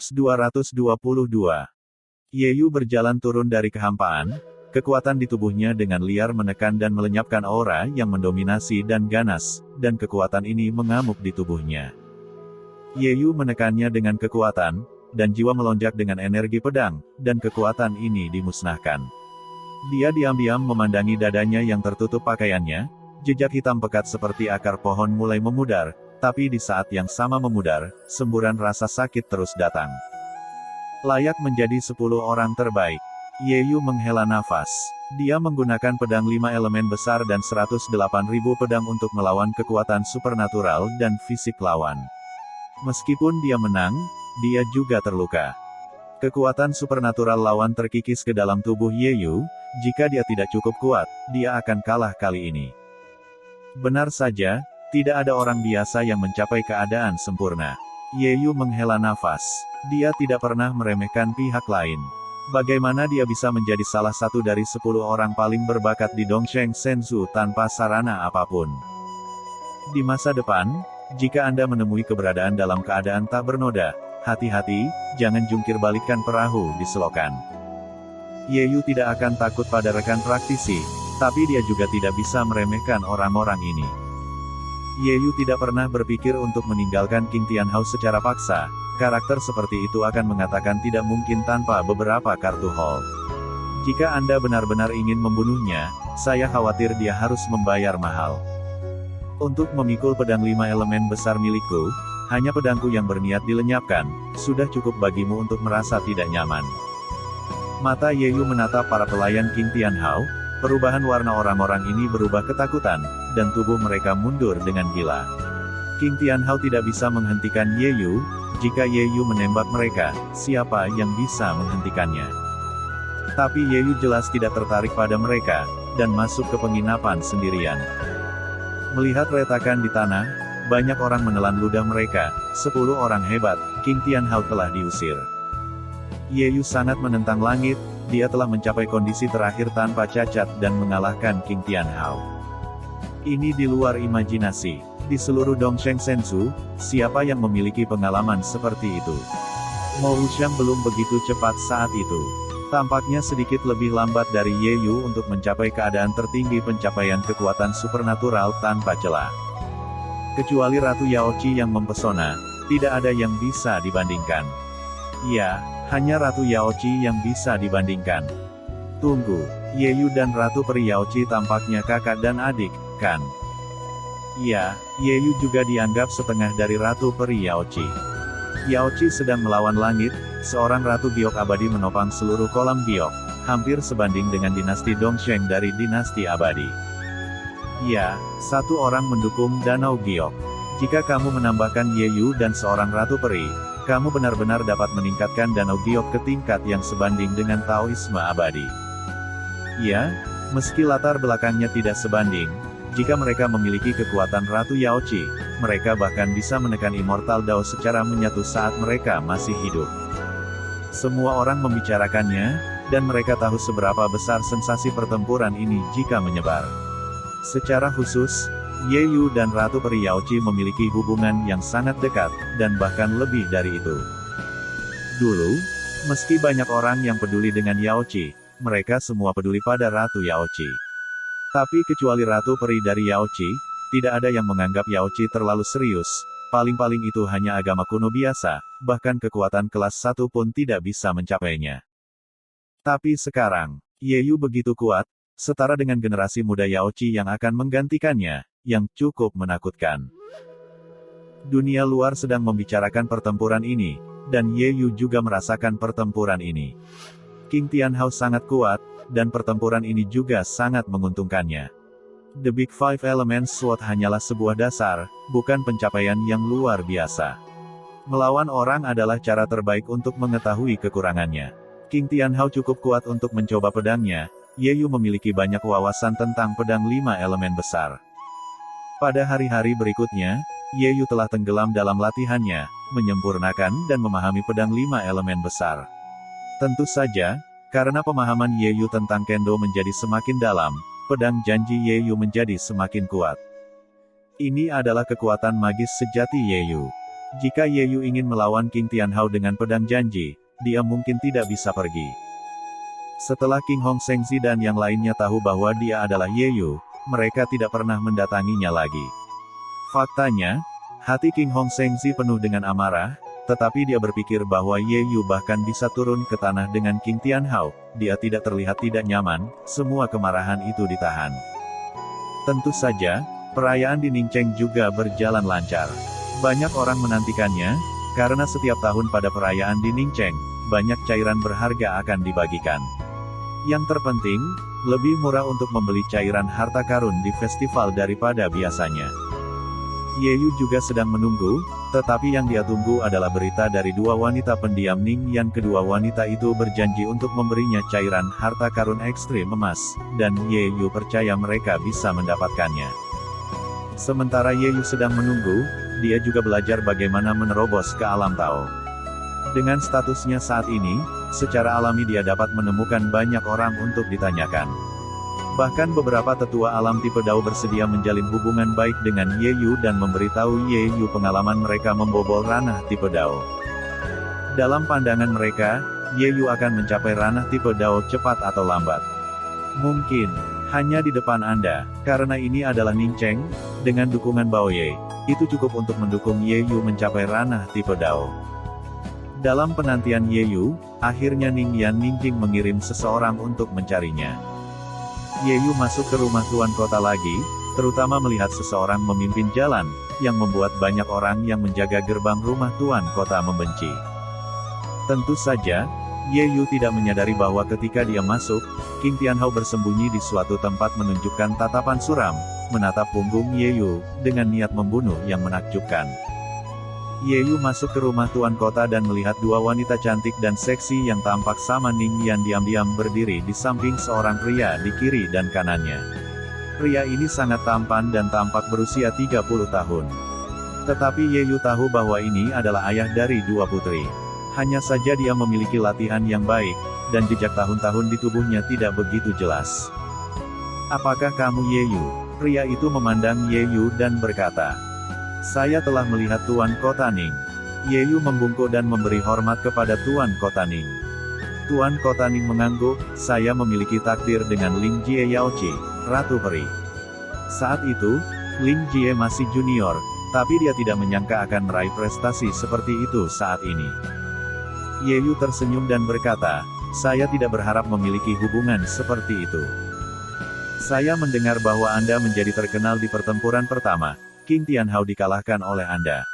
Maps 222. Ye Yu berjalan turun dari kehampaan, kekuatan di tubuhnya dengan liar menekan dan melenyapkan aura yang mendominasi dan ganas, dan kekuatan ini mengamuk di tubuhnya. Ye Yu menekannya dengan kekuatan, dan jiwa melonjak dengan energi pedang, dan kekuatan ini dimusnahkan. Dia diam-diam memandangi dadanya yang tertutup pakaiannya, jejak hitam pekat seperti akar pohon mulai memudar, tapi di saat yang sama memudar, semburan rasa sakit terus datang. Layak menjadi 10 orang terbaik. Ye Yu menghela nafas. Dia menggunakan pedang 5 elemen besar dan 108.000 pedang untuk melawan kekuatan supernatural dan fisik lawan. Meskipun dia menang, dia juga terluka. Kekuatan supernatural lawan terkikis ke dalam tubuh Ye Yu, jika dia tidak cukup kuat, dia akan kalah kali ini. Benar saja, tidak ada orang biasa yang mencapai keadaan sempurna. Ye Yu menghela nafas. Dia tidak pernah meremehkan pihak lain. Bagaimana dia bisa menjadi salah satu dari 10 orang paling berbakat di Dongsheng Senzu tanpa sarana apapun? Di masa depan, jika Anda menemui keberadaan dalam keadaan tak bernoda, hati-hati, jangan jungkir balikkan perahu di selokan. Ye Yu tidak akan takut pada rekan praktisi, tapi dia juga tidak bisa meremehkan orang-orang ini. Ye Yu tidak pernah berpikir untuk meninggalkan King Tianhao secara paksa. Karakter seperti itu akan mengatakan tidak mungkin tanpa beberapa kartu haul. Jika Anda benar-benar ingin membunuhnya, saya khawatir dia harus membayar mahal. Untuk memikul pedang 5 elemen besar milikku, hanya pedangku yang berniat dilenyapkan, sudah cukup bagimu untuk merasa tidak nyaman. Mata Ye Yu menatap para pelayan King Tianhao, perubahan warna orang-orang ini berubah ketakutan, dan tubuh mereka mundur dengan gila. King Tianhao tidak bisa menghentikan Ye Yu. Jika Ye Yu menembak mereka, siapa yang bisa menghentikannya? Tapi Ye Yu jelas tidak tertarik pada mereka, dan masuk ke penginapan sendirian. Melihat retakan di tanah, banyak orang menelan ludah mereka, 10 orang hebat, King Tianhao telah diusir. Ye Yu sangat menentang langit, dia telah mencapai kondisi terakhir tanpa cacat dan mengalahkan King Tianhao. Ini di luar imajinasi. Di seluruh Dongsheng Senzu, siapa yang memiliki pengalaman seperti itu? Mo Wuxiang belum begitu cepat saat itu. Tampaknya sedikit lebih lambat dari Ye Yu untuk mencapai keadaan tertinggi pencapaian kekuatan supernatural tanpa celah. Kecuali Ratu Yaoqi yang mempesona, tidak ada yang bisa dibandingkan. Ya, hanya Ratu Yaoqi yang bisa dibandingkan. Tunggu, Ye Yu dan Ratu Peri Yaoqi tampaknya kakak dan adik, kan? Ya, Ye Yu juga dianggap setengah dari Ratu Peri Yaoqi. Yaoqi sedang melawan langit, seorang Ratu Giok abadi menopang seluruh kolam Giok, hampir sebanding dengan dinasti Dongsheng dari dinasti abadi. Ya, satu orang mendukung Danau Giok. Jika kamu menambahkan Ye Yu dan seorang Ratu Peri, kamu benar-benar dapat meningkatkan Danau Giok ke tingkat yang sebanding dengan Taoisme abadi. Ya, meski latar belakangnya tidak sebanding, jika mereka memiliki kekuatan Ratu Yaoqi, mereka bahkan bisa menekan Immortal Dao secara menyatu saat mereka masih hidup. Semua orang membicarakannya, dan mereka tahu seberapa besar sensasi pertempuran ini jika menyebar. Secara khusus, Ye Yu dan Ratu Peri Yaoqi memiliki hubungan yang sangat dekat, dan bahkan lebih dari itu. Dulu, meski banyak orang yang peduli dengan Yaoqi, mereka semua peduli pada Ratu Yaoqi. Tapi kecuali Ratu Peri dari Yaoqi, tidak ada yang menganggap Yaoqi terlalu serius, paling-paling itu hanya agama kuno biasa, bahkan kekuatan kelas 1 pun tidak bisa mencapainya. Tapi sekarang, Ye Yu begitu kuat, setara dengan generasi muda Yaoqi yang akan menggantikannya, yang cukup menakutkan. Dunia luar sedang membicarakan pertempuran ini, dan Ye Yu juga merasakan pertempuran ini. King Tianhao sangat kuat, dan pertempuran ini juga sangat menguntungkannya. The Big Five Elements Sword hanyalah sebuah dasar, bukan pencapaian yang luar biasa. Melawan orang adalah cara terbaik untuk mengetahui kekurangannya. King Tianhao cukup kuat untuk mencoba pedangnya, Ye Yu memiliki banyak wawasan tentang pedang 5 elemen besar. Pada hari-hari berikutnya, Ye Yu telah tenggelam dalam latihannya, menyempurnakan dan memahami pedang 5 elemen besar. Tentu saja, karena pemahaman Ye Yu tentang Kendo menjadi semakin dalam, pedang janji Ye Yu menjadi semakin kuat. Ini adalah kekuatan magis sejati Ye Yu. Jika Ye Yu ingin melawan King Tianhao dengan pedang janji, dia mungkin tidak bisa pergi. Setelah King Hong Shengzi dan yang lainnya tahu bahwa dia adalah Ye Yu, mereka tidak pernah mendatanginya lagi. Faktanya, hati King Hong Shengzi penuh dengan amarah, tetapi dia berpikir bahwa Ye Yu bahkan bisa turun ke tanah dengan King Tianhao. Dia tidak terlihat tidak nyaman, semua kemarahan itu ditahan. Tentu saja, perayaan di Ningcheng juga berjalan lancar. Banyak orang menantikannya, karena setiap tahun pada perayaan di Ningcheng, banyak cairan berharga akan dibagikan. Yang terpenting, lebih murah untuk membeli cairan harta karun di festival daripada biasanya. Ye Yu juga sedang menunggu, tetapi yang dia tunggu adalah berita dari dua wanita pendiam Ning Yan. Kedua wanita itu berjanji untuk memberinya cairan harta karun ekstrim emas, dan Ye Yu percaya mereka bisa mendapatkannya. Sementara Ye Yu sedang menunggu, dia juga belajar bagaimana menerobos ke alam Tao. Dengan statusnya saat ini, secara alami dia dapat menemukan banyak orang untuk ditanyakan. Bahkan beberapa tetua alam tipe Dao bersedia menjalin hubungan baik dengan Ye Yu dan memberitahu Ye Yu pengalaman mereka membobol ranah tipe Dao. Dalam pandangan mereka, Ye Yu akan mencapai ranah tipe Dao cepat atau lambat. Mungkin hanya di depan Anda, karena ini adalah Ningcheng, dengan dukungan Baoye, itu cukup untuk mendukung Ye Yu mencapai ranah tipe Dao. Dalam penantian Ye Yu, akhirnya Ning Yan Ningjing mengirim seseorang untuk mencarinya. Ye Yu masuk ke rumah tuan kota lagi, terutama melihat seseorang memimpin jalan, yang membuat banyak orang yang menjaga gerbang rumah tuan kota membenci. Tentu saja, Ye Yu tidak menyadari bahwa ketika dia masuk, King Tianhao bersembunyi di suatu tempat menunjukkan tatapan suram, menatap punggung Ye Yu, dengan niat membunuh yang menakjubkan. Ye Yu masuk ke rumah tuan kota dan melihat dua wanita cantik dan seksi yang tampak sama Ning Yan diam-diam berdiri di samping seorang pria di kiri dan kanannya. Pria ini sangat tampan dan tampak berusia 30 tahun. Tetapi Ye Yu tahu bahwa ini adalah ayah dari dua putri. Hanya saja dia memiliki latihan yang baik, dan jejak tahun-tahun di tubuhnya tidak begitu jelas. "Apakah kamu Ye Yu?" Pria itu memandang Ye Yu dan berkata, "Saya telah melihat Tuan Kota Ning." Ye Yu membungkuk dan memberi hormat kepada Tuan Kota Ning. Tuan Kota Ning mengangguk, "Saya memiliki takdir dengan Ling Jie Yaoqi, Ratu Peri." Saat itu, Ling Jie masih junior, tapi dia tidak menyangka akan meraih prestasi seperti itu saat ini. Ye Yu tersenyum dan berkata, "Saya tidak berharap memiliki hubungan seperti itu. Saya mendengar bahwa Anda menjadi terkenal di pertempuran pertama. King Tianhao dikalahkan oleh Anda."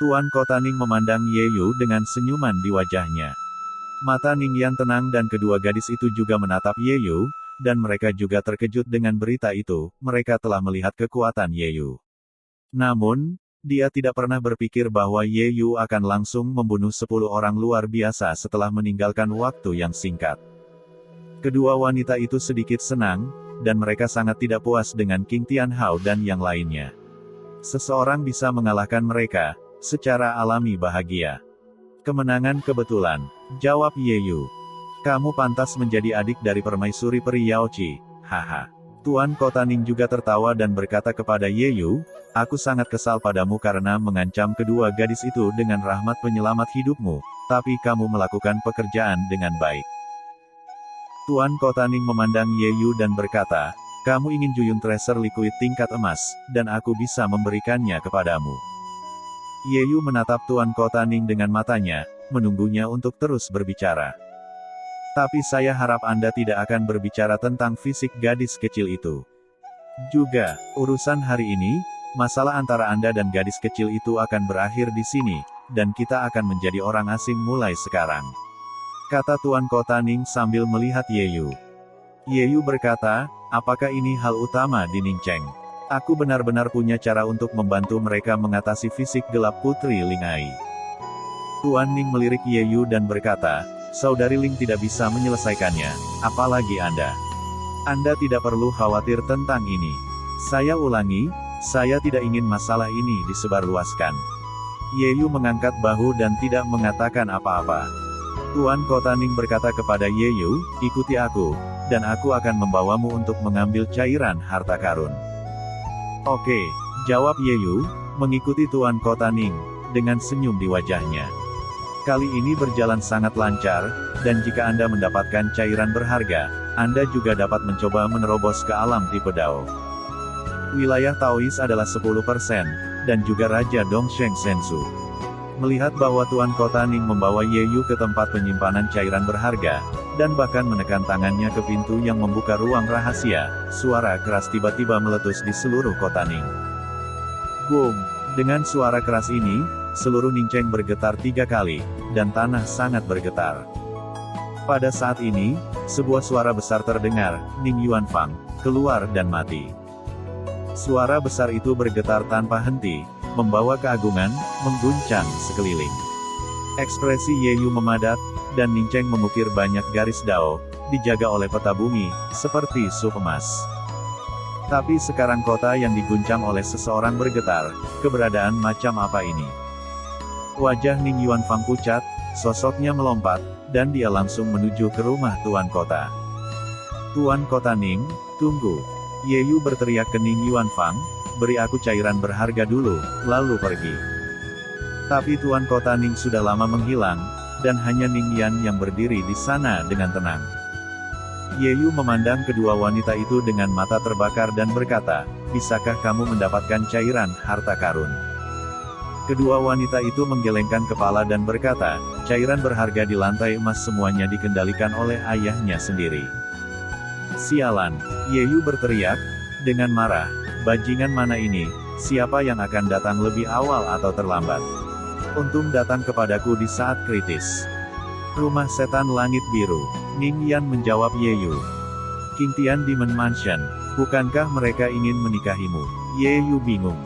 Tuan Kota Ning memandang Ye Yu dengan senyuman di wajahnya. Mata Ning Yan tenang dan kedua gadis itu juga menatap Ye Yu, dan mereka juga terkejut dengan berita itu. Mereka telah melihat kekuatan Ye Yu. Namun, dia tidak pernah berpikir bahwa Ye Yu akan langsung membunuh 10 orang luar biasa setelah meninggalkan waktu yang singkat. Kedua wanita itu sedikit senang, dan mereka sangat tidak puas dengan King Tianhao dan yang lainnya. Seseorang bisa mengalahkan mereka, secara alami bahagia. "Kemenangan kebetulan," jawab Ye Yu. "Kamu pantas menjadi adik dari permaisuri Peri Yaoqi, haha." Tuan Kota Ning juga tertawa dan berkata kepada Ye Yu, "Aku sangat kesal padamu karena mengancam kedua gadis itu dengan rahmat penyelamat hidupmu, tapi kamu melakukan pekerjaan dengan baik." Tuan Kota Ning memandang Ye Yu dan berkata, "Kamu ingin Juyun Tracer Liquid tingkat emas, dan aku bisa memberikannya kepadamu." Ye Yu menatap Tuan Kota Ning dengan matanya, menunggunya untuk terus berbicara. "Tapi saya harap Anda tidak akan berbicara tentang fisik gadis kecil itu. Juga, urusan hari ini, masalah antara Anda dan gadis kecil itu akan berakhir di sini, dan kita akan menjadi orang asing mulai sekarang," kata Tuan Kota Ning sambil melihat Ye Yu. Ye Yu berkata, "Apakah ini hal utama di Ningcheng? Aku benar-benar punya cara untuk membantu mereka mengatasi fisik gelap Putri Ling Ai." Tuan Ning melirik Ye Yu dan berkata, "Saudari Ling tidak bisa menyelesaikannya, apalagi Anda. Anda tidak perlu khawatir tentang ini. Saya ulangi, saya tidak ingin masalah ini disebarluaskan." Ye Yu mengangkat bahu dan tidak mengatakan apa-apa. Tuan Kota Ning berkata kepada Ye Yu, "Ikuti aku, dan aku akan membawamu untuk mengambil cairan harta karun." "Oke," jawab Ye Yu, mengikuti Tuan Kota Ning, dengan senyum di wajahnya. Kali ini berjalan sangat lancar, dan jika Anda mendapatkan cairan berharga, Anda juga dapat mencoba menerobos ke alam tipe Dao. Wilayah Taois adalah 10%, dan juga Raja Dongsheng Sensu. Melihat bahwa Tuan Kota Ning membawa Yeyu ke tempat penyimpanan cairan berharga, dan bahkan menekan tangannya ke pintu yang membuka ruang rahasia, suara keras tiba-tiba meletus di seluruh kota Ning. Boom! Dengan suara keras ini, seluruh Ningcheng bergetar 3 kali, dan tanah sangat bergetar. Pada saat ini, sebuah suara besar terdengar, Ning Yuanfang, keluar dan mati. Suara besar itu bergetar tanpa henti, membawa keagungan, mengguncang sekeliling. Ekspresi Yeyu memadat, dan Ningcheng mengukir banyak garis Dao, dijaga oleh peta bumi, seperti sup emas. Tapi sekarang kota yang diguncang oleh seseorang bergetar, keberadaan macam apa ini? Wajah Ning Yuanfang pucat, sosoknya melompat, dan dia langsung menuju ke rumah Tuan Kota. Tuan Kota Ning, tunggu. Yeyu berteriak ke Ning Yuanfang, beri aku cairan berharga dulu, lalu pergi. Tapi Tuan Kota Ning sudah lama menghilang, dan hanya Ning Yan yang berdiri di sana dengan tenang. Yeyu memandang kedua wanita itu dengan mata terbakar dan berkata, bisakah kamu mendapatkan cairan harta karun? Kedua wanita itu menggelengkan kepala dan berkata, cairan berharga di lantai emas semuanya dikendalikan oleh ayahnya sendiri. Sialan, Yeyu berteriak, dengan marah. Bajingan mana ini, siapa yang akan datang lebih awal atau terlambat? Untung datang kepadaku di saat kritis. Rumah setan langit biru. Ning Yan menjawab Yeyu. Qingtian Demon Mansion, bukankah mereka ingin menikahimu? Yeyu bingung.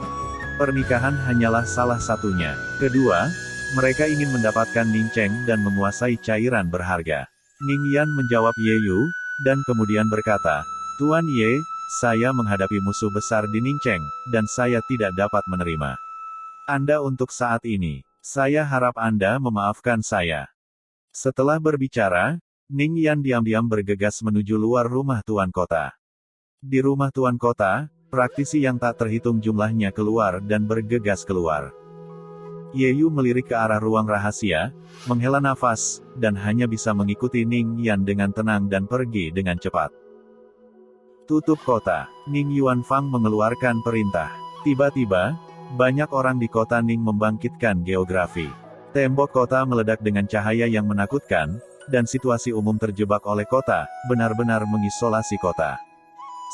Pernikahan hanyalah salah satunya. Kedua, mereka ingin mendapatkan Ningcheng dan menguasai cairan berharga. Ning Yan menjawab Yeyu, dan kemudian berkata, Tuan Ye, saya menghadapi musuh besar di Ningcheng, dan saya tidak dapat menerima Anda untuk saat ini. Saya harap Anda memaafkan saya. Setelah berbicara, Ning Yan diam-diam bergegas menuju luar rumah Tuan Kota. Di rumah Tuan Kota, praktisi yang tak terhitung jumlahnya keluar dan bergegas keluar. Yeyu melirik ke arah ruang rahasia, menghela nafas, dan hanya bisa mengikuti Ning Yan dengan tenang dan pergi dengan cepat. Tutup kota. Ning Yuanfang mengeluarkan perintah. Tiba-tiba, banyak orang di kota Ning membangkitkan geografi. Tembok kota meledak dengan cahaya yang menakutkan, dan situasi umum terjebak oleh kota, benar-benar mengisolasi kota.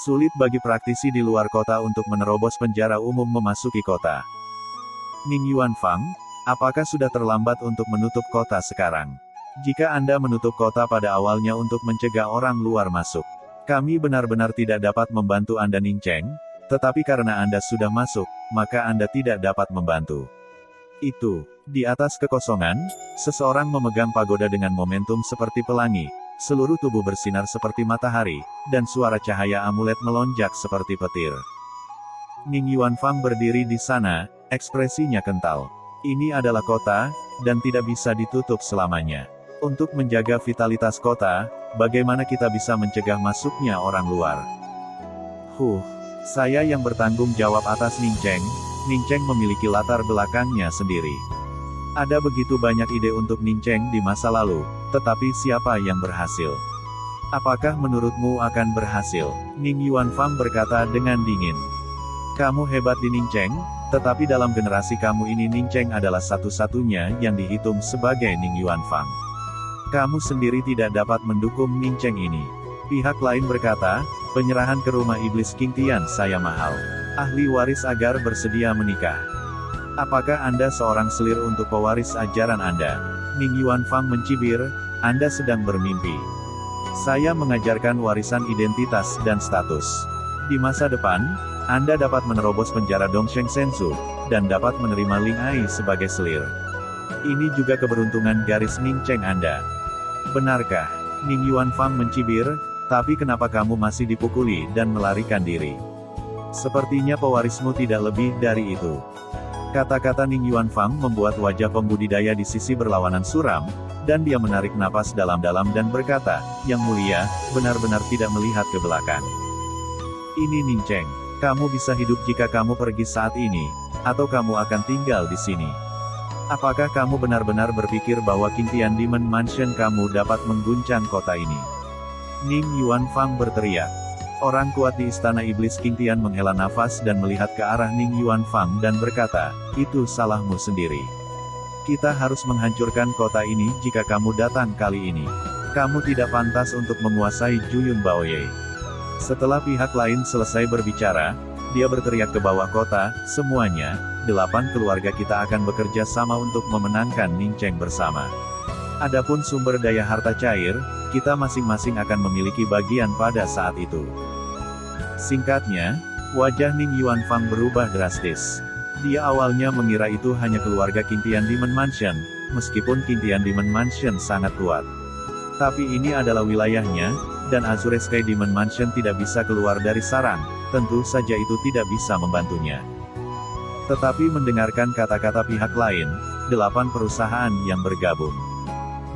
Sulit bagi praktisi di luar kota untuk menerobos penjara umum memasuki kota. Ning Yuanfang, apakah sudah terlambat untuk menutup kota sekarang? Jika Anda menutup kota pada awalnya untuk mencegah orang luar masuk, kami benar-benar tidak dapat membantu Anda Ningcheng, tetapi karena Anda sudah masuk, maka Anda tidak dapat membantu. Itu, di atas kekosongan, seseorang memegang pagoda dengan momentum seperti pelangi, seluruh tubuh bersinar seperti matahari, dan suara cahaya amulet melonjak seperti petir. Ning Yuanfang berdiri di sana, ekspresinya kental. Ini adalah kota, dan tidak bisa ditutup selamanya. Untuk menjaga vitalitas kota, bagaimana kita bisa mencegah masuknya orang luar? Saya yang bertanggung jawab atas Ningcheng. Ningcheng memiliki latar belakangnya sendiri. Ada begitu banyak ide untuk Ningcheng di masa lalu, tetapi siapa yang berhasil? Apakah menurutmu akan berhasil? Ning Yuanfang berkata dengan dingin. Kamu hebat di Ningcheng, tetapi dalam generasi kamu ini Ningcheng adalah satu-satunya yang dihitung sebagai Ning Yuanfang. Kamu sendiri tidak dapat mendukung Ningcheng ini. Pihak lain berkata, penyerahan ke rumah iblis Qingtian saya mahal. Ahli waris agar bersedia menikah. Apakah Anda seorang selir untuk pewaris ajaran Anda? Ning Yuanfang mencibir, Anda sedang bermimpi. Saya mengajarkan warisan identitas dan status. Di masa depan, Anda dapat menerobos penjara Dongsheng Sensu, dan dapat menerima Ling Ai sebagai selir. Ini juga keberuntungan garis Ningcheng Anda. Benarkah? Ning Yuanfang mencibir, tapi kenapa kamu masih dipukuli dan melarikan diri? Sepertinya pewarismu tidak lebih dari itu. Kata-kata Ning Yuanfang membuat wajah pembudidaya di sisi berlawanan suram, dan dia menarik napas dalam-dalam dan berkata, Yang Mulia, benar-benar tidak melihat ke belakang. Ini Ningcheng. Kamu bisa hidup jika kamu pergi saat ini, atau kamu akan tinggal di sini. Apakah kamu benar-benar berpikir bahwa King Tian Demon Mansion kamu dapat mengguncang kota ini? Ning Yuanfang berteriak. Orang kuat di Istana Iblis King Tian menghela nafas dan melihat ke arah Ning Yuanfang dan berkata, itu salahmu sendiri. Kita harus menghancurkan kota ini jika kamu datang kali ini. Kamu tidak pantas untuk menguasai Juyun Baoye. Setelah pihak lain selesai berbicara, dia berteriak ke bawah kota, semuanya, 8 keluarga kita akan bekerja sama untuk memenangkan Ning Cheng bersama. Adapun sumber daya harta cair, kita masing-masing akan memiliki bagian pada saat itu. Singkatnya, wajah Ning Yuanfang berubah drastis. Dia awalnya mengira itu hanya keluarga King Tian Demon Mansion, meskipun King Tian Demon Mansion sangat kuat. Tapi ini adalah wilayahnya, dan Azure Sky Demon Mansion tidak bisa keluar dari sarang, tentu saja itu tidak bisa membantunya. Tetapi mendengarkan kata-kata pihak lain, 8 perusahaan yang bergabung.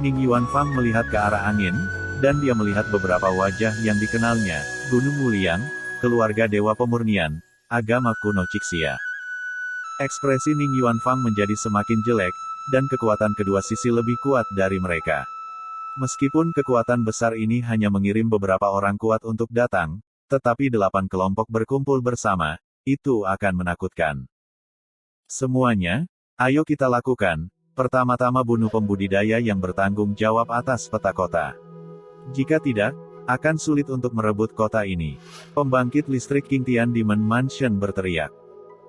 Ning Yuanfang melihat ke arah angin, dan dia melihat beberapa wajah yang dikenalnya, Gunung Wuliang, keluarga Dewa Pemurnian, agama kuno Cixia. Ekspresi Ning Yuanfang menjadi semakin jelek, dan kekuatan kedua sisi lebih kuat dari mereka. Meskipun kekuatan besar ini hanya mengirim beberapa orang kuat untuk datang, tetapi 8 kelompok berkumpul bersama, itu akan menakutkan. Semuanya, ayo kita lakukan. Pertama-tama bunuh pembudidaya yang bertanggung jawab atas peta kota. Jika tidak, akan sulit untuk merebut kota ini. Pembangkit listrik King Tian Demon Mansion berteriak.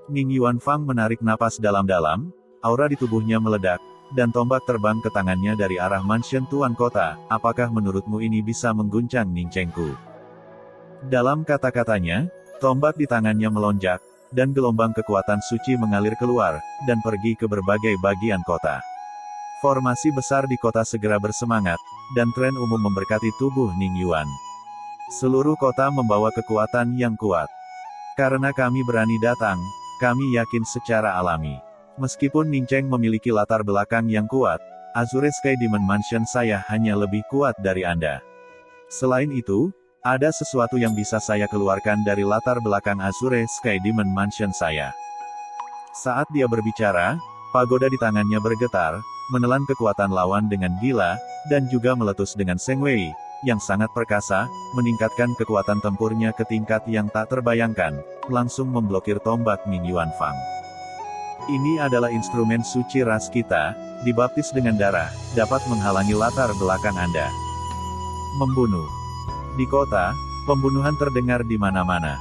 Ning Yuanfang menarik napas dalam-dalam, aura di tubuhnya meledak, dan tombak terbang ke tangannya dari arah mansion Tuan Kota. Apakah menurutmu ini bisa mengguncang Ning Chengku? Dalam kata-katanya, tombak di tangannya melonjak, dan gelombang kekuatan suci mengalir keluar, dan pergi ke berbagai bagian kota. Formasi besar di kota segera bersemangat, dan tren umum memberkati tubuh Ning Yuan. Seluruh kota membawa kekuatan yang kuat. Karena kami berani datang, kami yakin secara alami. Meskipun Ning Cheng memiliki latar belakang yang kuat, Azure Sky Demon Mansion saya hanya lebih kuat dari Anda. Selain itu, ada sesuatu yang bisa saya keluarkan dari latar belakang Azure Sky Demon Mansion saya. Saat dia berbicara, pagoda di tangannya bergetar, menelan kekuatan lawan dengan gila, dan juga meletus dengan Seng Wei, yang sangat perkasa, meningkatkan kekuatan tempurnya ke tingkat yang tak terbayangkan, langsung memblokir tombak Ning Yuanfang. Ini adalah instrumen suci ras kita, dibaptis dengan darah, dapat menghalangi latar belakang Anda. Membunuh. Di kota, pembunuhan terdengar di mana-mana.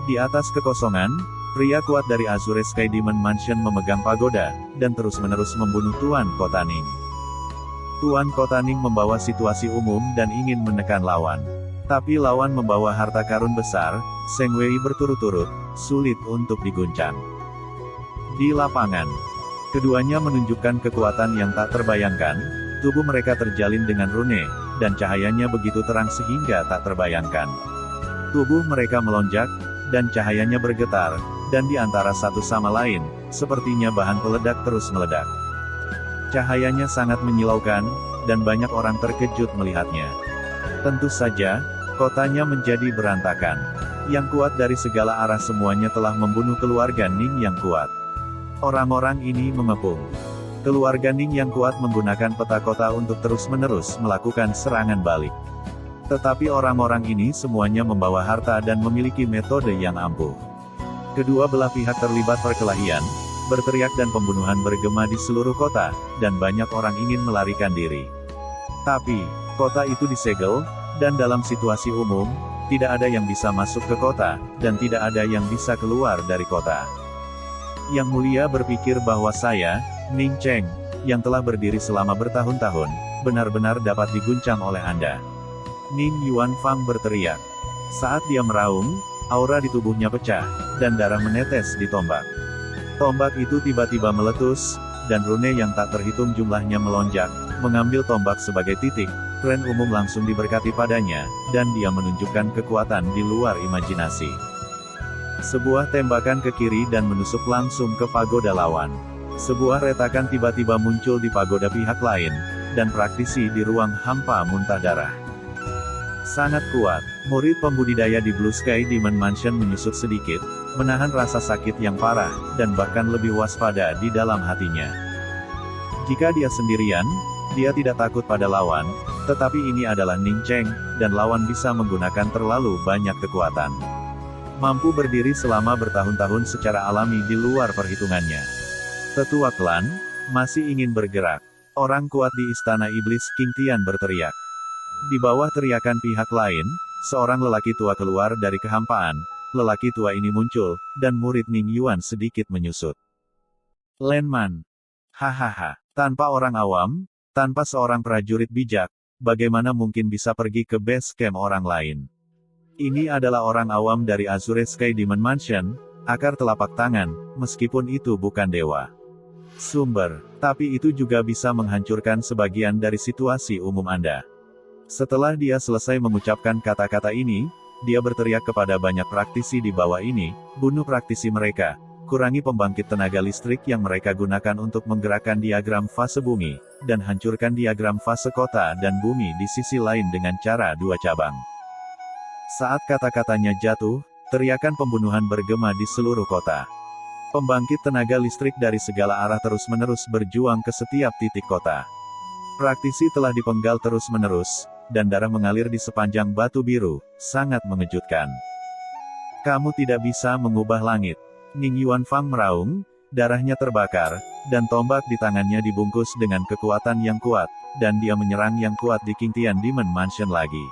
Di atas kekosongan, pria kuat dari Azure Sky Demon Mansion memegang pagoda, dan terus-menerus membunuh Tuan Kota Ning. Tuan Kota Ning membawa situasi umum dan ingin menekan lawan. Tapi lawan membawa harta karun besar, Seng Wei berturut-turut, sulit untuk diguncang. Di lapangan, keduanya menunjukkan kekuatan yang tak terbayangkan, tubuh mereka terjalin dengan rune, dan cahayanya begitu terang sehingga tak terbayangkan. Tubuh mereka melonjak, dan cahayanya bergetar, dan di antara satu sama lain, sepertinya bahan peledak terus meledak. Cahayanya sangat menyilaukan, dan banyak orang terkejut melihatnya. Tentu saja, kotanya menjadi berantakan. Yang kuat dari segala arah semuanya telah membunuh keluarga Ning yang kuat. Orang-orang ini mengepung. Keluarga Ning yang kuat menggunakan peta kota untuk terus-menerus melakukan serangan balik. Tetapi orang-orang ini semuanya membawa harta dan memiliki metode yang ampuh. Kedua belah pihak terlibat perkelahian, berteriak dan pembunuhan bergema di seluruh kota, dan banyak orang ingin melarikan diri. Tapi, kota itu disegel, dan dalam situasi umum, tidak ada yang bisa masuk ke kota, dan tidak ada yang bisa keluar dari kota. Yang Mulia berpikir bahwa saya, Ning Cheng, yang telah berdiri selama bertahun-tahun, benar-benar dapat diguncang oleh Anda. Ning Yuanfang berteriak. Saat dia meraung, aura di tubuhnya pecah, dan darah menetes di tombak. Tombak itu tiba-tiba meletus, dan rune yang tak terhitung jumlahnya melonjak, mengambil tombak sebagai titik, tren umum langsung diberkati padanya, dan dia menunjukkan kekuatan di luar imajinasi. Sebuah tembakan ke kiri dan menusuk langsung ke pagoda lawan. Sebuah retakan tiba-tiba muncul di pagoda pihak lain, dan praktisi di ruang hampa muntah darah. Sangat kuat, murid pembudidaya di Blue Sky Demon Mansion menyusut sedikit, menahan rasa sakit yang parah, dan bahkan lebih waspada di dalam hatinya. Jika dia sendirian, dia tidak takut pada lawan, tetapi ini adalah Ning Cheng, dan lawan bisa menggunakan terlalu banyak kekuatan. Mampu berdiri selama bertahun-tahun secara alami di luar perhitungannya. Tetua klan, masih ingin bergerak. Orang kuat di Istana Iblis King Tian berteriak. Di bawah teriakan pihak lain, seorang lelaki tua keluar dari kehampaan. Lelaki tua ini muncul, dan murid Ning Yuan sedikit menyusut. Lan Man. Hahaha. Tanpa orang awam, tanpa seorang prajurit bijak, bagaimana mungkin bisa pergi ke base camp orang lain? Ini adalah orang awam dari Azure Sky Demon Mansion, akar telapak tangan, meskipun itu bukan dewa. Sumber, tapi itu juga bisa menghancurkan sebagian dari situasi umum Anda. Setelah dia selesai mengucapkan kata-kata ini, dia berteriak kepada banyak praktisi di bawah ini, bunuh praktisi mereka. Kurangi pembangkit tenaga listrik yang mereka gunakan untuk menggerakkan diagram fase bumi, dan hancurkan diagram fase kota dan bumi di sisi lain dengan cara dua cabang. Saat kata-katanya jatuh, teriakan pembunuhan bergema di seluruh kota. Pembangkit tenaga listrik dari segala arah terus-menerus berjuang ke setiap titik kota. Praktisi telah dipenggal terus-menerus, dan darah mengalir di sepanjang batu biru, sangat mengejutkan. Kamu tidak bisa mengubah langit. Ning Yuanfang meraung, darahnya terbakar, dan tombak di tangannya dibungkus dengan kekuatan yang kuat, dan dia menyerang yang kuat di King Tian Demon Mansion lagi.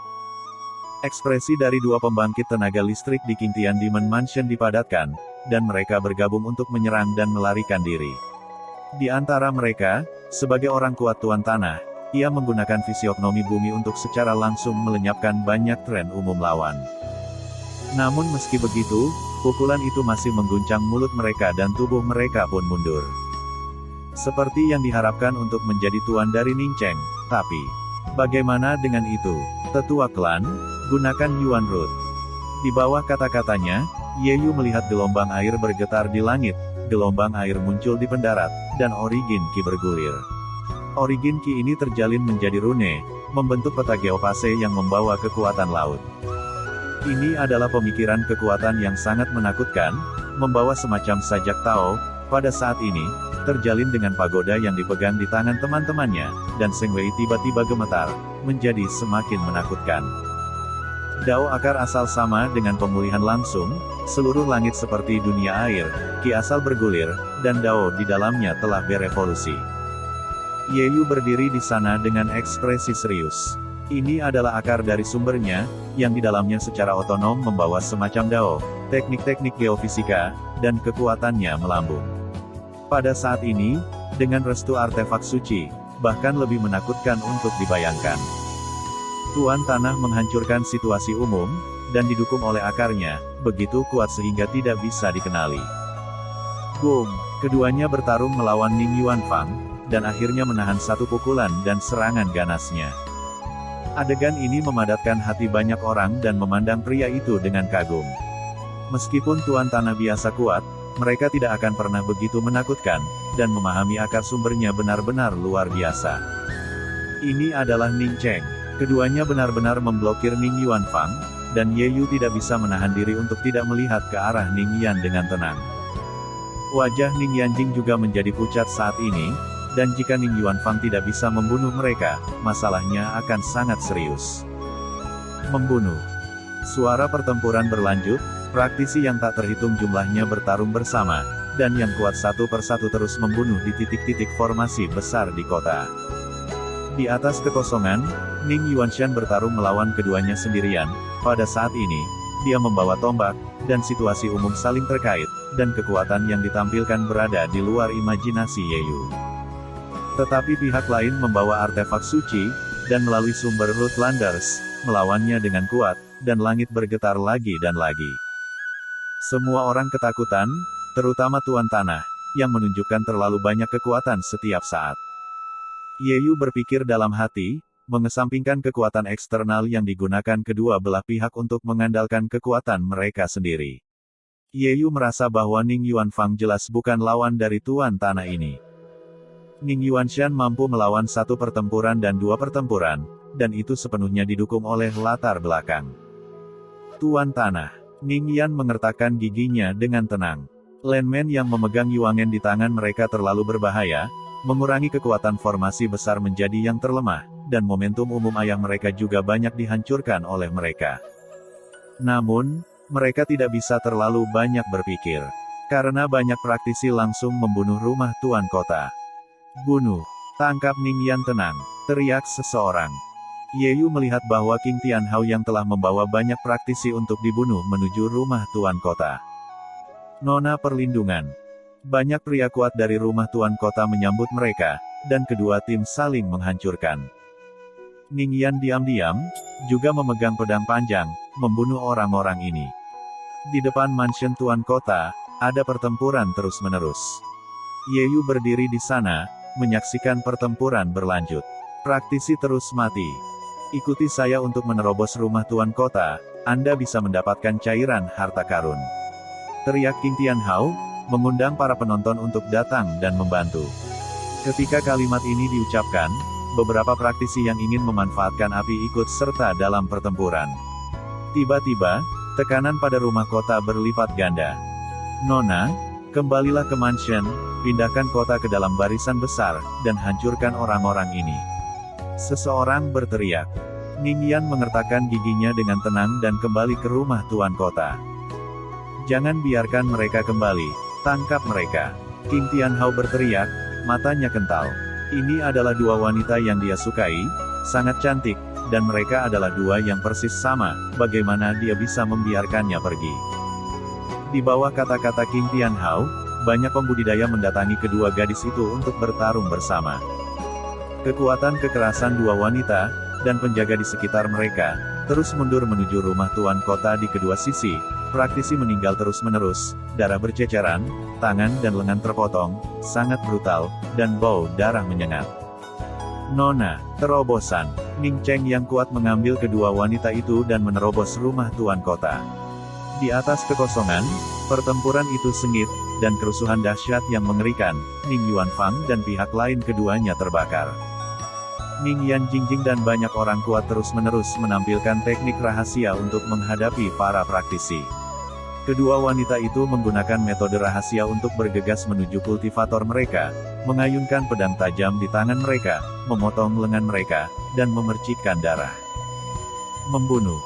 Ekspresi dari dua pembangkit tenaga listrik di King Tian Demon Mansion dipadatkan, dan mereka bergabung untuk menyerang dan melarikan diri. Di antara mereka, sebagai orang kuat Tuan Tanah, ia menggunakan fisiognomi bumi untuk secara langsung melenyapkan banyak tren umum lawan. Namun meski begitu, pukulan itu masih mengguncang mulut mereka dan tubuh mereka pun mundur. Seperti yang diharapkan untuk menjadi tuan dari Ning Cheng, tapi bagaimana dengan itu? Tetua klan, gunakan Yuan Root. Di bawah kata-katanya, Ye Yu melihat gelombang air bergetar di langit, gelombang air muncul di pendarat, dan origin Qi bergulir. Origin Qi ini terjalin menjadi rune, membentuk peta geopase yang membawa kekuatan laut. Ini adalah pemikiran kekuatan yang sangat menakutkan, membawa semacam sajak Tao, pada saat ini, terjalin dengan pagoda yang dipegang di tangan teman-temannya, dan Seng Wei tiba-tiba gemetar, menjadi semakin menakutkan. Dao akar asal sama dengan pemulihan langsung, seluruh langit seperti dunia air, Qi asal bergulir, dan Dao di dalamnya telah berevolusi. Ye Yu berdiri di sana dengan ekspresi serius. Ini adalah akar dari sumbernya, yang di dalamnya secara otonom membawa semacam Dao, teknik-teknik geofisika, dan kekuatannya melambung. Pada saat ini, dengan restu artefak suci, bahkan lebih menakutkan untuk dibayangkan. Tuan Tanah menghancurkan situasi umum, dan didukung oleh akarnya, begitu kuat sehingga tidak bisa dikenali. Boom! Keduanya bertarung melawan Ning Yuanfang, dan akhirnya menahan satu pukulan dan serangan ganasnya. Adegan ini memadatkan hati banyak orang dan memandang pria itu dengan kagum. Meskipun Tuan Tanah biasa kuat, mereka tidak akan pernah begitu menakutkan, dan memahami akar sumbernya benar-benar luar biasa. Ini adalah Ning Cheng. Keduanya benar-benar memblokir Ning Yuanfang, dan Ye Yu tidak bisa menahan diri untuk tidak melihat ke arah Ning Yan dengan tenang. Wajah Ning Yanjing juga menjadi pucat saat ini, dan jika Ning Yuanfang tidak bisa membunuh mereka, masalahnya akan sangat serius. Membunuh. Suara pertempuran berlanjut, praktisi yang tak terhitung jumlahnya bertarung bersama, dan yang kuat satu persatu terus membunuh di titik-titik formasi besar di kota. Di atas kekosongan, Ning Yuanshan bertarung melawan keduanya sendirian. Pada saat ini, dia membawa tombak, dan situasi umum saling terkait, dan kekuatan yang ditampilkan berada di luar imajinasi Ye Yu. Tetapi pihak lain membawa artefak suci, dan melalui sumber Root Landers, melawannya dengan kuat, dan langit bergetar lagi dan lagi. Semua orang ketakutan, terutama Tuan Tanah, yang menunjukkan terlalu banyak kekuatan setiap saat. Ye Yu berpikir dalam hati, mengesampingkan kekuatan eksternal yang digunakan kedua belah pihak untuk mengandalkan kekuatan mereka sendiri. Ye Yu merasa bahwa Ning Yuanfang jelas bukan lawan dari Tuan Tanah ini. Ning Yuanshan mampu melawan satu pertempuran dan dua pertempuran, dan itu sepenuhnya didukung oleh latar belakang. Tuan Tanah. Ning Yan mengertakkan giginya dengan tenang. Lan Man yang memegang Yuangen di tangan mereka terlalu berbahaya, mengurangi kekuatan formasi besar menjadi yang terlemah, dan momentum umum ayah mereka juga banyak dihancurkan oleh mereka. Namun, mereka tidak bisa terlalu banyak berpikir. Karena banyak praktisi langsung membunuh rumah tuan kota. "Bunuh! Tangkap Ningyan!" tenang, teriak seseorang. Ye Yu melihat bahwa King Tianhao yang telah membawa banyak praktisi untuk dibunuh menuju rumah tuan kota. Nona perlindungan. Banyak pria kuat dari rumah tuan kota menyambut mereka, dan kedua tim saling menghancurkan. Ningyan diam-diam, juga memegang pedang panjang, membunuh orang-orang ini. Di depan mansion tuan kota, ada pertempuran terus-menerus. Ye Yu berdiri di sana, menyaksikan pertempuran berlanjut. Praktisi terus mati. "Ikuti saya untuk menerobos rumah tuan kota, Anda bisa mendapatkan cairan harta karun," teriak King Tianhao, mengundang para penonton untuk datang dan membantu. Ketika kalimat ini diucapkan, beberapa praktisi yang ingin memanfaatkan api ikut serta dalam pertempuran. Tiba-tiba, tekanan pada rumah kota berlipat ganda. "Nona, kembalilah ke mansion, pindahkan kota ke dalam barisan besar, dan hancurkan orang-orang ini," seseorang berteriak. Ningyan mengertakkan giginya dengan tenang dan kembali ke rumah tuan kota. "Jangan biarkan mereka kembali. Tangkap mereka!" King Tianhao berteriak, matanya kental. Ini adalah dua wanita yang dia sukai, sangat cantik, dan mereka adalah dua yang persis sama, bagaimana dia bisa membiarkannya pergi. Di bawah kata-kata King Tianhao, banyak pembudidaya mendatangi kedua gadis itu untuk bertarung bersama. Kekuatan kekerasan dua wanita, dan penjaga di sekitar mereka, terus mundur menuju rumah tuan kota di kedua sisi. Praktisi meninggal terus-menerus, darah berceceran, tangan dan lengan terpotong, sangat brutal, dan bau darah menyengat. "Nona, terobosan!" Ning Cheng yang kuat mengambil kedua wanita itu dan menerobos rumah tuan kota. Di atas kekosongan, pertempuran itu sengit, dan kerusuhan dahsyat yang mengerikan. Ning Yuanfang dan pihak lain keduanya terbakar. Ning Yan Jingjing dan banyak orang kuat terus-menerus menampilkan teknik rahasia untuk menghadapi para praktisi. Kedua wanita itu menggunakan metode rahasia untuk bergegas menuju kultivator mereka, mengayunkan pedang tajam di tangan mereka, memotong lengan mereka, dan memercikkan darah. Membunuh.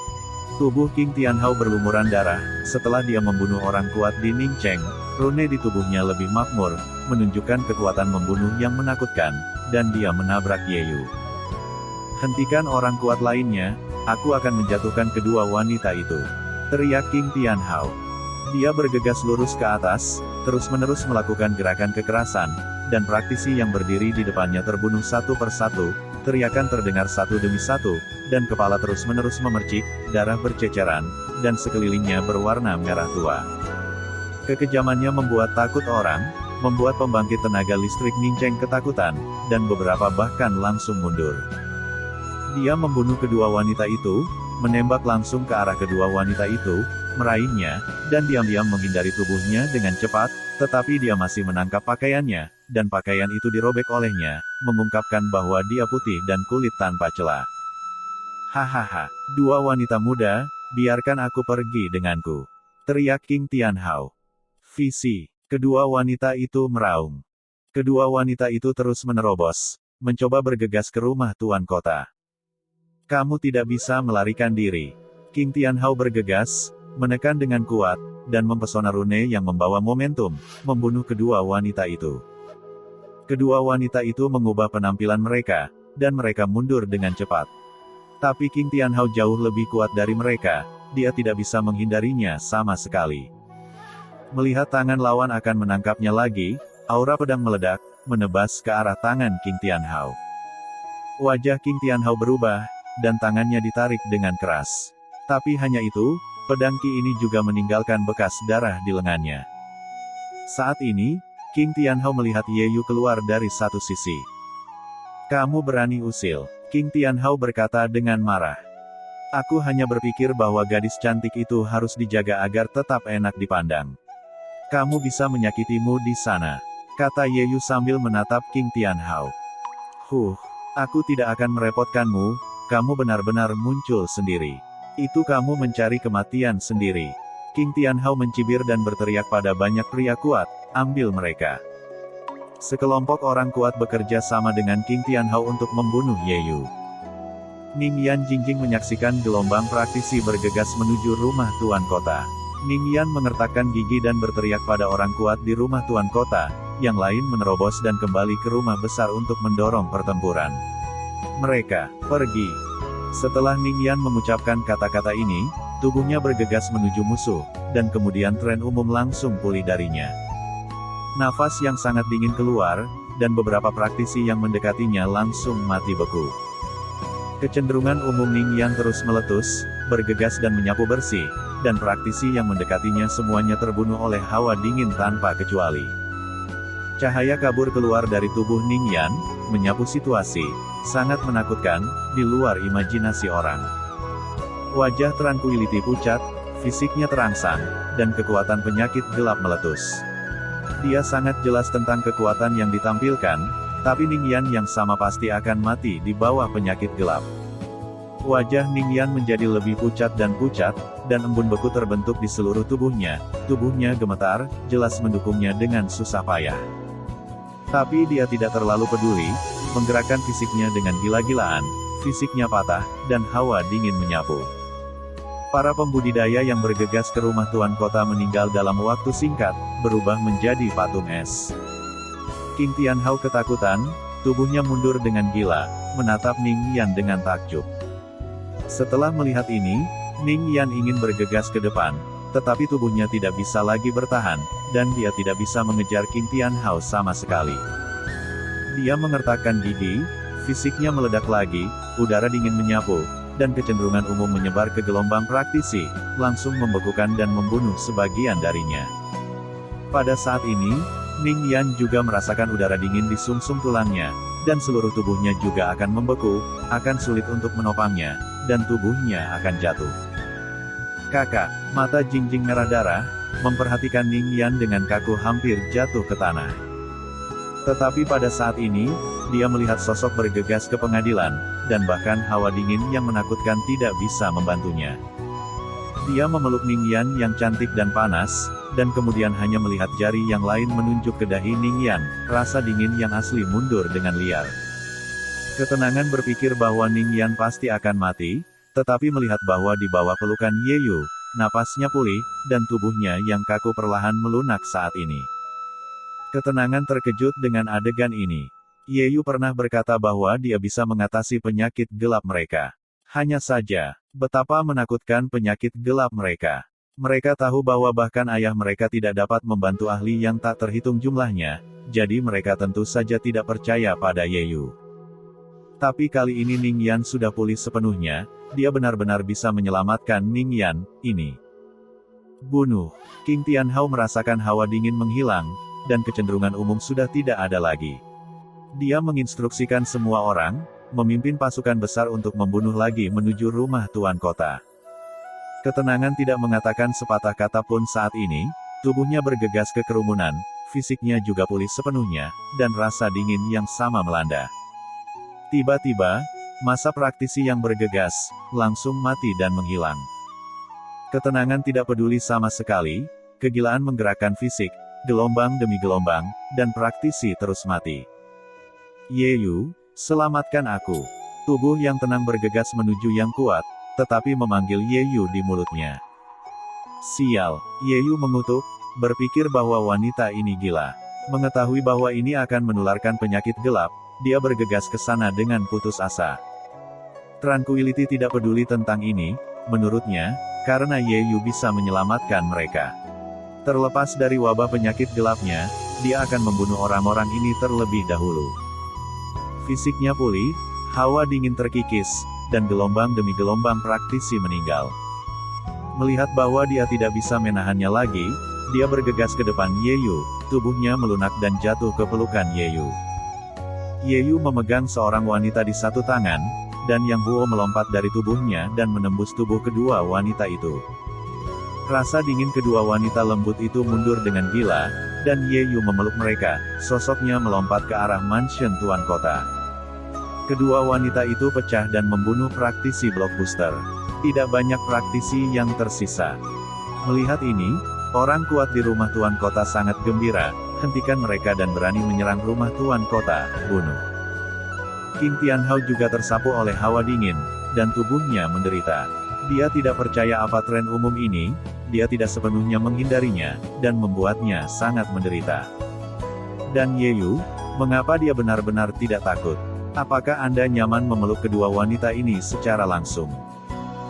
Tubuh King Tianhao berlumuran darah, setelah dia membunuh orang kuat di Ningcheng, rune di tubuhnya lebih makmur, menunjukkan kekuatan membunuh yang menakutkan, dan dia menabrak Ye Yu. "Hentikan orang kuat lainnya, aku akan menjatuhkan kedua wanita itu," teriak King Tianhao. Dia bergegas lurus ke atas, terus-menerus melakukan gerakan kekerasan, dan praktisi yang berdiri di depannya terbunuh satu persatu, teriakan terdengar satu demi satu, dan kepala terus-menerus memercik, darah berceceran, dan sekelilingnya berwarna merah tua. Kekejamannya membuat takut orang, membuat pembangkit tenaga listrik Ningcheng ketakutan, dan beberapa bahkan langsung mundur. Dia membunuh kedua wanita itu, menembak langsung ke arah kedua wanita itu, meraihnya, dan diam-diam menghindari tubuhnya dengan cepat, tetapi dia masih menangkap pakaiannya, dan pakaian itu dirobek olehnya, mengungkapkan bahwa dia putih dan kulit tanpa celah. "Hahaha, dua wanita muda, biarkan aku pergi denganku," teriak King Tianhao. Visi. Kedua wanita itu meraung. Kedua wanita itu terus menerobos, mencoba bergegas ke rumah tuan kota. "Kamu tidak bisa melarikan diri." King Tianhao bergegas, menekan dengan kuat, dan mempesona rune yang membawa momentum, membunuh kedua wanita itu. Kedua wanita itu mengubah penampilan mereka, dan mereka mundur dengan cepat. Tapi King Tianhao jauh lebih kuat dari mereka, dia tidak bisa menghindarinya sama sekali. Melihat tangan lawan akan menangkapnya lagi, aura pedang meledak, menebas ke arah tangan King Tianhao. Wajah King Tianhao berubah, dan tangannya ditarik dengan keras. Tapi hanya itu, pedang Ki ini juga meninggalkan bekas darah di lengannya. Saat ini, King Tianhao melihat Ye Yu keluar dari satu sisi. "Kamu berani usil," King Tianhao berkata dengan marah. "Aku hanya berpikir bahwa gadis cantik itu harus dijaga agar tetap enak dipandang. Kamu bisa menyakitimu di sana," kata Ye Yu sambil menatap King Tianhao. Aku tidak akan merepotkanmu, kamu benar-benar muncul sendiri. Itu kamu mencari kematian sendiri." King Tianhao mencibir dan berteriak pada banyak pria kuat, "Ambil mereka. Sekelompok orang kuat bekerja sama dengan King Tianhao untuk membunuh Ye Yu. Ning Yan Jingjing menyaksikan gelombang praktisi bergegas menuju rumah Tuan Kota. Ning Yan mengertakkan gigi dan berteriak pada orang kuat di rumah Tuan Kota, yang lain menerobos dan kembali ke rumah besar untuk mendorong pertempuran. Mereka pergi. Setelah Ning Yan mengucapkan kata-kata ini, tubuhnya bergegas menuju musuh, dan kemudian tren umum langsung pulih darinya. Nafas yang sangat dingin keluar, dan beberapa praktisi yang mendekatinya langsung mati beku. Kecenderungan umum Ning Yan terus meletus, bergegas dan menyapu bersih, dan praktisi yang mendekatinya semuanya terbunuh oleh hawa dingin tanpa kecuali. Cahaya kabur keluar dari tubuh Ning Yan, menyapu situasi, sangat menakutkan, di luar imajinasi orang. Wajah Tranquility pucat, fisiknya terangsang, dan kekuatan penyakit gelap meletus. Dia sangat jelas tentang kekuatan yang ditampilkan, tapi Ning Yan yang sama pasti akan mati di bawah penyakit gelap. Wajah Ning Yan menjadi lebih pucat, dan embun beku terbentuk di seluruh tubuhnya. Tubuhnya gemetar, jelas mendukungnya dengan susah payah. Tapi dia tidak terlalu peduli, menggerakkan fisiknya dengan gila-gilaan, fisiknya patah, dan hawa dingin menyapu. Para pembudidaya yang bergegas ke rumah Tuan Kota meninggal dalam waktu singkat, berubah menjadi patung es. King Tianhao ketakutan, tubuhnya mundur dengan gila, menatap Ning Yan dengan takjub. Setelah melihat ini, Ning Yan ingin bergegas ke depan, tetapi tubuhnya tidak bisa lagi bertahan, dan dia tidak bisa mengejar King Tianhao sama sekali. Dia mengertakkan gigi, fisiknya meledak lagi, udara dingin menyapu, dan kecenderungan umum menyebar ke gelombang praktisi, langsung membekukan dan membunuh sebagian darinya. Pada saat ini, Ning Yan juga merasakan udara dingin di sumsum tulangnya, dan seluruh tubuhnya juga akan membeku, akan sulit untuk menopangnya, dan tubuhnya akan jatuh. Kakak, mata Jingjing merah darah, memperhatikan Ning Yan dengan kaku hampir jatuh ke tanah. Tetapi pada saat ini, dia melihat sosok bergegas ke pengadilan, dan bahkan hawa dingin yang menakutkan tidak bisa membantunya. Dia memeluk Ning Yan yang cantik dan panas, dan kemudian hanya melihat jari yang lain menunjuk ke dahi Ning Yan, rasa dingin yang asli mundur dengan liar. Ketenangan berpikir bahwa Ning Yan pasti akan mati, tetapi melihat bahwa di bawah pelukan Ye Yu, napasnya pulih, dan tubuhnya yang kaku perlahan melunak saat ini. Ketenangan terkejut dengan adegan ini. Ye Yu pernah berkata bahwa dia bisa mengatasi penyakit gelap mereka. Hanya saja, betapa menakutkan penyakit gelap mereka. Mereka tahu bahwa bahkan ayah mereka tidak dapat membantu ahli yang tak terhitung jumlahnya, jadi mereka tentu saja tidak percaya pada Ye Yu. Tapi kali ini Ning Yan sudah pulih sepenuhnya, dia benar-benar bisa menyelamatkan Ning Yan, ini. Bunuh. King Tianhao merasakan hawa dingin menghilang, dan kecenderungan umum sudah tidak ada lagi. Dia menginstruksikan semua orang, memimpin pasukan besar untuk membunuh lagi menuju rumah Tuan Kota. Ketenangan tidak mengatakan sepatah kata pun saat ini, tubuhnya bergegas ke kerumunan, fisiknya juga pulih sepenuhnya, dan rasa dingin yang sama melanda. Tiba-tiba, masa praktisi yang bergegas, langsung mati dan menghilang. Ketenangan tidak peduli sama sekali, kegilaan menggerakkan fisik, gelombang demi gelombang, dan praktisi terus mati. Ye Yu, selamatkan aku. Tubuh yang tenang bergegas menuju yang kuat, tetapi memanggil Ye Yu di mulutnya. Sial, Ye Yu mengutuk, berpikir bahwa wanita ini gila. Mengetahui bahwa ini akan menularkan penyakit gelap, dia bergegas ke sana dengan putus asa. Tranquility tidak peduli tentang ini, menurutnya, karena Ye Yu bisa menyelamatkan mereka. Terlepas dari wabah penyakit gelapnya, dia akan membunuh orang-orang ini terlebih dahulu. Fisiknya pulih, hawa dingin terkikis, dan gelombang demi gelombang praktisi meninggal. Melihat bahwa dia tidak bisa menahannya lagi, dia bergegas ke depan Ye Yu, tubuhnya melunak dan jatuh ke pelukan Ye Yu. Ye Yu memegang seorang wanita di satu tangan, dan Yang Huo melompat dari tubuhnya dan menembus tubuh kedua wanita itu. Rasa dingin kedua wanita lembut itu mundur dengan gila, dan Ye Yu memeluk mereka, sosoknya melompat ke arah mansion Tuan Kota. Kedua wanita itu pecah dan membunuh praktisi blockbuster. Tidak banyak praktisi yang tersisa. Melihat ini, Orang kuat di rumah Tuan Kota sangat gembira, hentikan mereka dan berani menyerang rumah Tuan Kota, bunuh. King Tianhao juga tersapu oleh hawa dingin, dan tubuhnya menderita. Dia tidak percaya apa tren umum ini, dia tidak sepenuhnya menghindarinya, dan membuatnya sangat menderita. Dan Yeyu, mengapa dia benar-benar tidak takut? Apakah Anda nyaman memeluk kedua wanita ini secara langsung?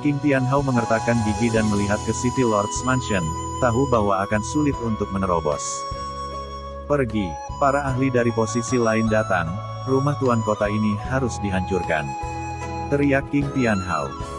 King Tianhao mengertakkan gigi dan melihat ke City Lord's Mansion, tahu bahwa akan sulit untuk menerobos. Pergi, para ahli dari posisi lain datang, rumah Tuan Kota ini harus dihancurkan. Teriak King Tianhao.